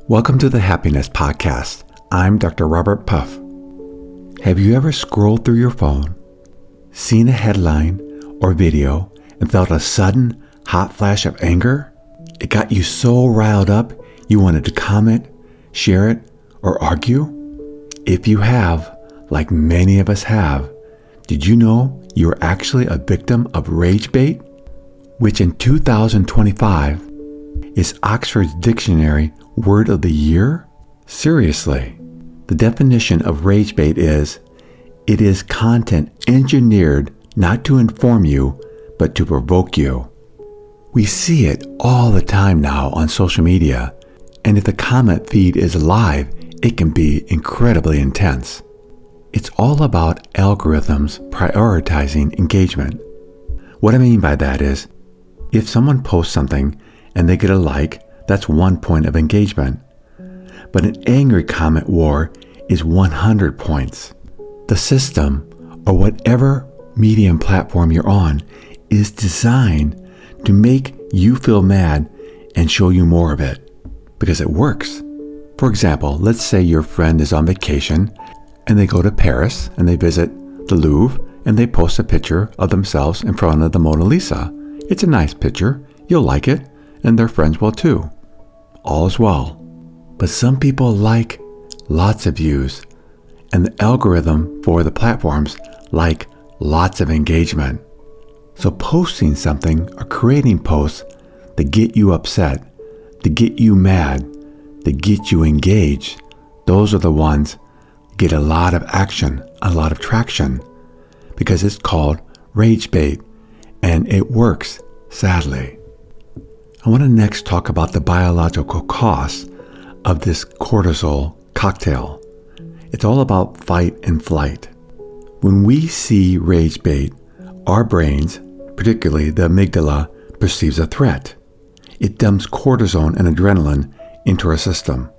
Welcome to the Happiness Podcast. I'm Dr. Robert Puff. Have you ever scrolled through your phone, seen a headline or video, and felt a sudden hot flash of anger? It got you so riled up you wanted to comment, share it, or argue? If you have, like many of us have, did you know you are actually a victim of rage bait? Which in 2025 is Oxford's Dictionary Word of the Year? Seriously. The definition of rage bait is, it is content engineered not to inform you, but to provoke you. We see it all the time now on social media, and if the comment feed is live, it can be incredibly intense. It's all about algorithms prioritizing engagement. What I mean by that is, if someone posts something and they get a like, that's 1 point of engagement. But an angry comment war is 100 points. The system, or whatever medium platform you're on, is designed to make you feel mad and show you more of it, because it works. For example, let's say your friend is on vacation and they go to Paris and they visit the Louvre and they post a picture of themselves in front of the Mona Lisa. It's a nice picture, you'll like it, and their friends will too. All is well. But some people like lots of views, and the algorithm for the platforms like lots of engagement. So posting something or creating posts that get you upset, that get you mad, that get you engaged, those are the ones that get a lot of action, a lot of traction, because it's called rage bait, and it works, sadly. I want to next talk about the biological costs of this cortisol cocktail. It's all about fight and flight. When we see rage bait, our brains, particularly the amygdala, perceives a threat. It dumps cortisone and adrenaline into our system.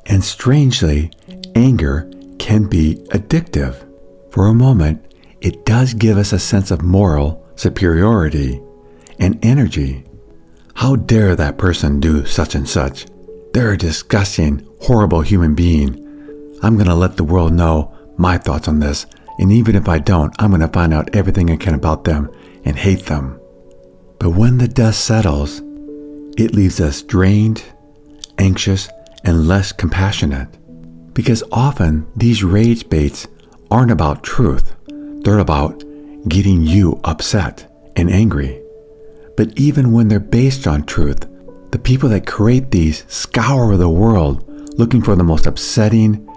And strangely, anger can be addictive. For a moment, it does give us a sense of moral superiority and energy. How dare that person do such and such? They're a disgusting, horrible human being. I'm going to let the world know my thoughts on this, and even if I don't, I'm going to find out everything I can about them and hate them. But when the dust settles, it leaves us drained, anxious, and less compassionate. Because often these rage baits aren't about truth. They're about getting you upset and angry. But even when they're based on truth, the people that create these scour the world looking for the most upsetting,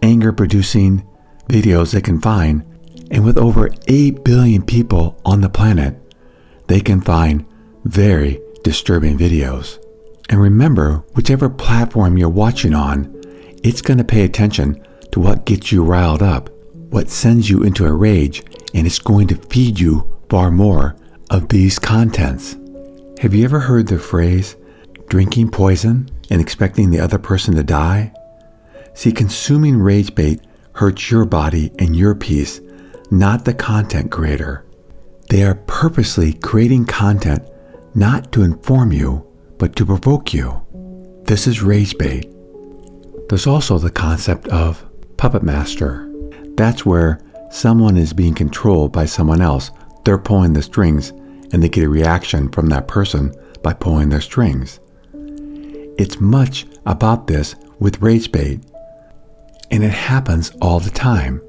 anger-producing videos they can find. And with over 8 billion people on the planet, they can find very disturbing videos. And remember, whichever platform you're watching on, it's going to pay attention to what gets you riled up, what sends you into a rage, and it's going to feed you far more of these contents. Have you ever heard the phrase, drinking poison and expecting the other person to die? See, consuming rage bait hurts your body and your peace, not the content creator. They are purposely creating content not to inform you, but to provoke you. This is rage bait. There's also the concept of puppet master. That's where someone is being controlled by someone else. They're pulling the strings, and they get a reaction from that person by pulling their strings. It's much about this with rage bait. And it happens all the time.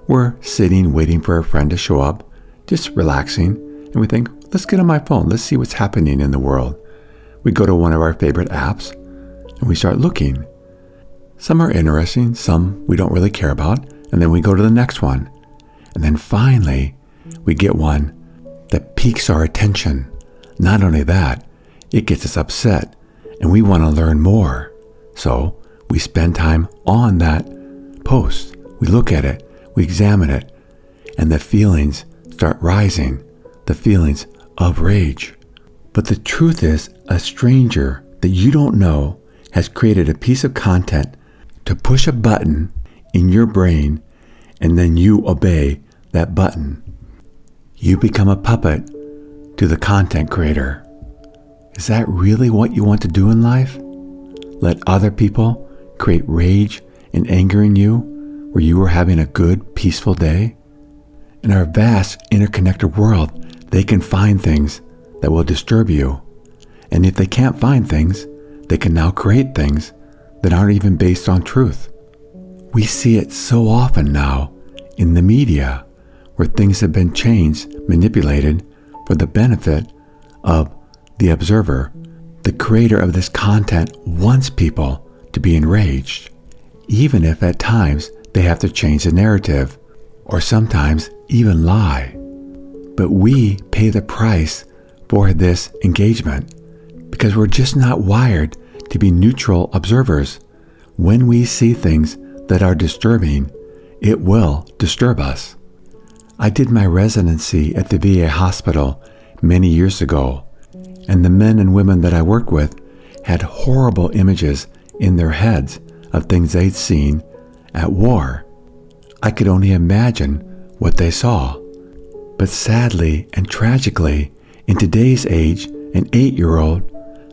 We're sitting waiting for a friend to show up, just relaxing, and we think, let's get on my phone, let's see what's happening in the world. We go to one of our favorite apps, and we start looking. Some are interesting, some we don't really care about, and then we go to the next one. And then finally, we get one that piques our attention. Not only that, it gets us upset, and we want to learn more. So we spend time on that post. We look at it, we examine it, and the feelings start rising, the feelings of rage. But the truth is, a stranger that you don't know has created a piece of content to push a button in your brain, and then you obey that button. You become a puppet to the content creator. Is that really what you want to do in life? let other people create rage and anger in you where you were having a good, peaceful day? In our vast, interconnected world, they can find things that will disturb you. And if they can't find things, they can now create things that aren't even based on truth. We see it so often now in the media, where things have been changed, manipulated for the benefit of the observer. The creator of this content wants people to be enraged, even if at times they have to change the narrative, or sometimes even lie. But we pay the price for this engagement because we're just not wired to be neutral observers. When we see things that are disturbing, it will disturb us. I did my residency at the VA hospital many years ago, and the men and women that I worked with had horrible images in their heads of things they'd seen at war. I could only imagine what they saw. But sadly and tragically, in today's age, an 8-year-old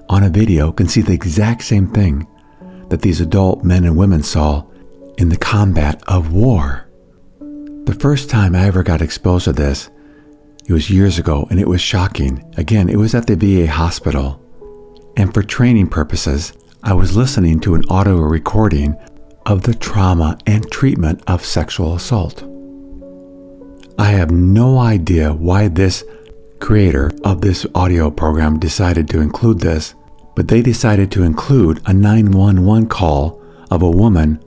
on a video can see the exact same thing that these adult men and women saw in the combat of war. The first time I ever got exposed to this, it was years ago, and it was shocking. Again, it was at the VA hospital. And for training purposes, I was listening to an audio recording of the trauma and treatment of sexual assault. I have no idea why this creator of this audio program decided to include this, but they decided to include a 911 call of a woman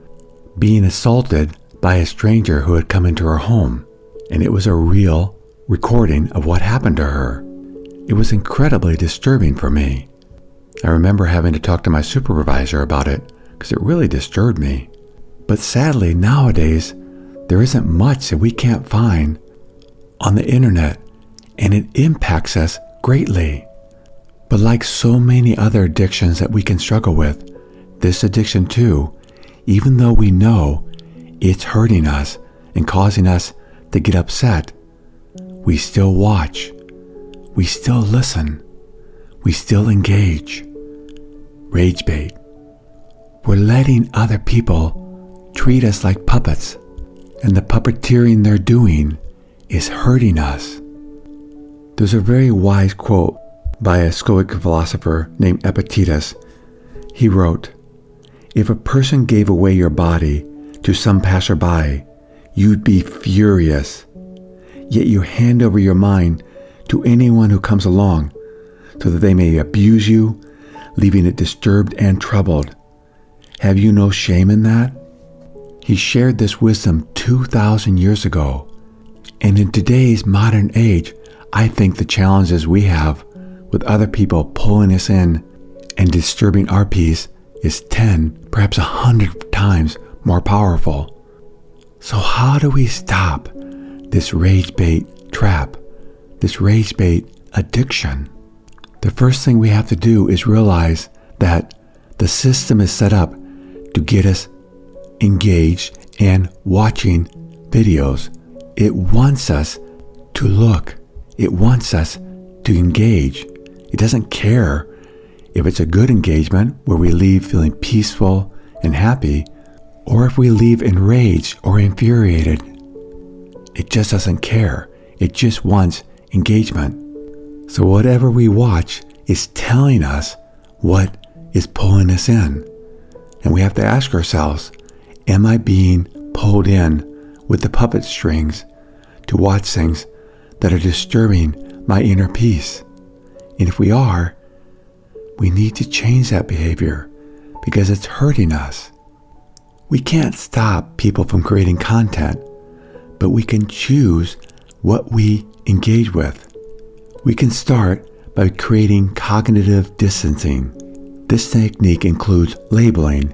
being assaulted by a stranger who had come into her home. And it was a real recording of what happened to her. It was incredibly disturbing for me. I remember having to talk to my supervisor about it because it really disturbed me. But sadly, nowadays, there isn't much that we can't find on the internet, and it impacts us greatly. But like so many other addictions that we can struggle with, this addiction too, even though we know it's hurting us and causing us to get upset, we still watch, we still listen, we still engage. Rage bait. We're letting other people treat us like puppets, and the puppeteering they're doing is hurting us. There's a very wise quote by a Stoic philosopher named Epictetus. He wrote, "If a person gave away your body to some passerby, you'd be furious. Yet you hand over your mind to anyone who comes along so that they may abuse you, leaving it disturbed and troubled. Have you no shame in that?" He shared this wisdom 2,000 years ago. And in today's modern age, I think the challenges we have with other people pulling us in and disturbing our peace is 10, perhaps 100 times more powerful. So how do we stop this rage bait trap, this rage bait addiction? The first thing we have to do is realize that the system is set up to get us engaged and watching videos. It wants us to look. It wants us to engage. It doesn't care if it's a good engagement where we leave feeling peaceful and happy, or if we leave enraged or infuriated. It just doesn't care. It just wants engagement. So whatever we watch is telling us what is pulling us in. And we have to ask ourselves, am I being pulled in with the puppet strings to watch things that are disturbing my inner peace? And if we are, we need to change that behavior because it's hurting us. We can't stop people from creating content, but we can choose what we engage with. We can start by creating cognitive distancing. This technique includes labeling.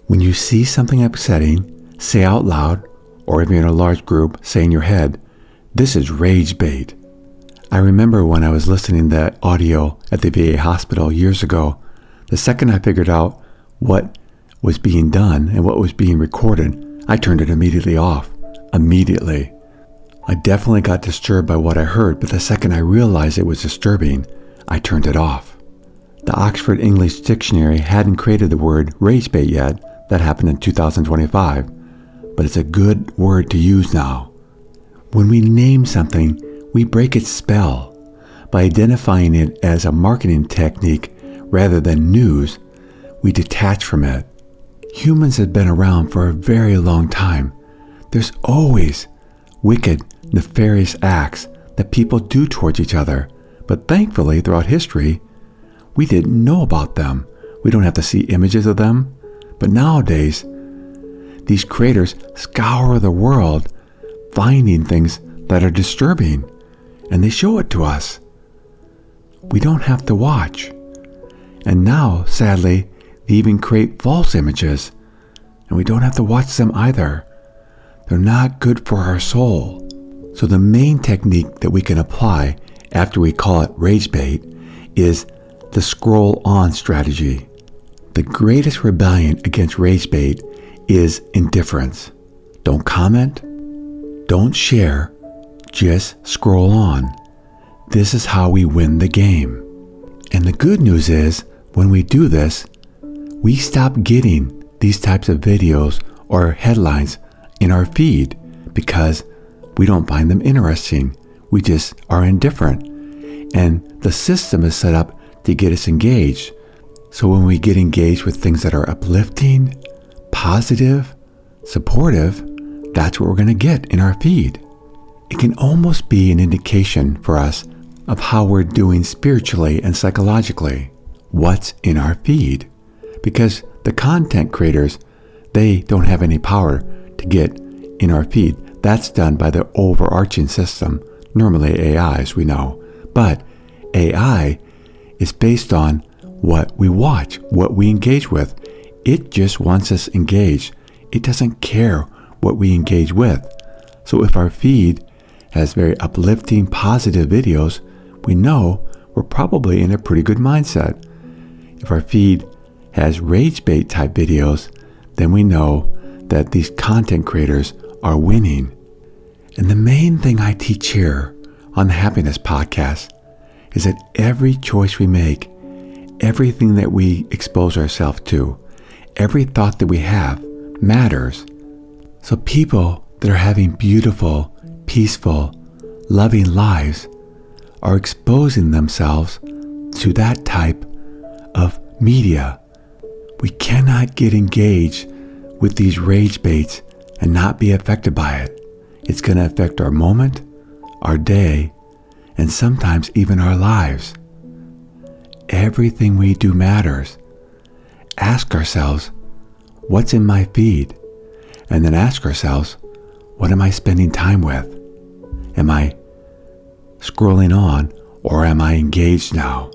When you see something upsetting, say out loud, or if you're in a large group, say in your head, "This is rage bait." I remember when I was listening to that audio at the VA hospital years ago, the second I figured out what was being done and what was being recorded, I turned it immediately off. Immediately. I definitely got disturbed by what I heard, but the second I realized it was disturbing, I turned it off. The Oxford English Dictionary hadn't created the word rage bait yet. That happened in 2025, but it's a good word to use now. When we name something, we break its spell. By identifying it as a marketing technique rather than news, we detach from it. Humans have been around for a very long time. There's always wicked, nefarious acts that people do towards each other, but thankfully throughout history, we didn't know about them. We don't have to see images of them, but nowadays, these creators scour the world finding things that are disturbing, and they show it to us. We don't have to watch. And now, sadly, they even create false images, and we don't have to watch them either. They're not good for our soul. So the main technique that we can apply after we call it rage bait is the scroll on strategy. The greatest rebellion against rage bait is indifference. Don't comment, don't share, just scroll on. This is how we win the game. And the good news is, when we do this, we stop getting these types of videos or headlines in our feed because we don't find them interesting. We just are indifferent. And the system is set up to get us engaged. So when we get engaged with things that are uplifting, positive, supportive, that's what we're going to get in our feed. It can almost be an indication for us of how we're doing spiritually and psychologically. What's in our feed? Because the content creators, they don't have any power to get in our feed. That's done by the overarching system, normally AI, as we know. But AI is based on what we watch, what we engage with. It just wants us engaged. It doesn't care what we engage with. So if our feed has very uplifting, positive videos, we know we're probably in a pretty good mindset. If our feed has rage bait type videos, then we know that these content creators are winning. And the main thing I teach here on the Happiness Podcast is that every choice we make, everything that we expose ourselves to, every thought that we have matters. So people that are having beautiful, peaceful, loving lives are exposing themselves to that type of media. We cannot get engaged with these rage baits and not be affected by it. It's going to affect our moment, our day, and sometimes even our lives. Everything we do matters. Ask ourselves, what's in my feed? And then ask ourselves, what am I spending time with? Am I scrolling on, or am I engaged now?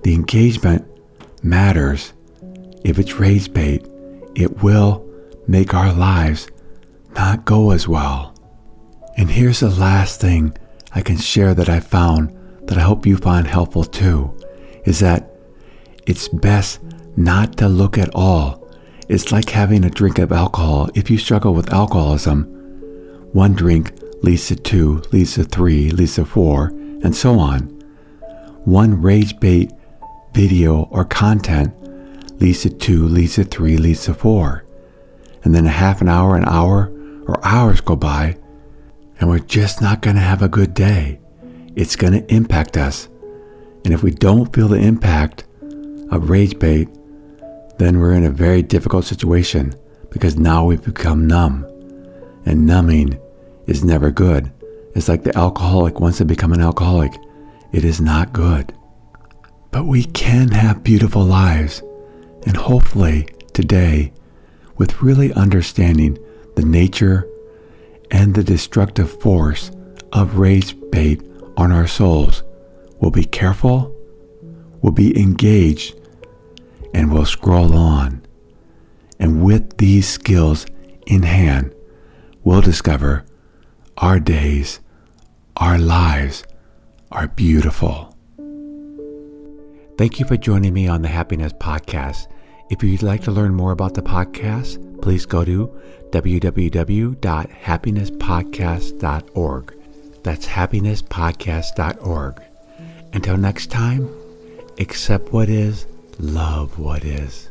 The engagement matters. If it's rage bait, it will make our lives not go as well. And here's the last thing I can share that I found that I hope you find helpful too, is that it's best not to look at all. It's like having a drink of alcohol. If you struggle with alcoholism, one drink leads to 2, leads to 3, leads to 4, and so on. One rage bait video or content leads to 2, leads to 3, leads to 4. And then a half an hour, or hours go by, and we're just not going to have a good day. It's going to impact us. And if we don't feel the impact of rage bait, then we're in a very difficult situation because now we've become numb. And numbing is never good. It's like the alcoholic wants to become an alcoholic. It is not good. But we can have beautiful lives. And hopefully today, with really understanding the nature and the destructive force of rage bait on our souls, we'll be careful, we'll be engaged, and we'll scroll on. And with these skills in hand, we'll discover our days, our lives are beautiful. Thank you for joining me on the Happiness Podcast. If you'd like to learn more about the podcast, please go to www.happinesspodcast.org. That's happinesspodcast.org. Until next time, Accept what is, love what is.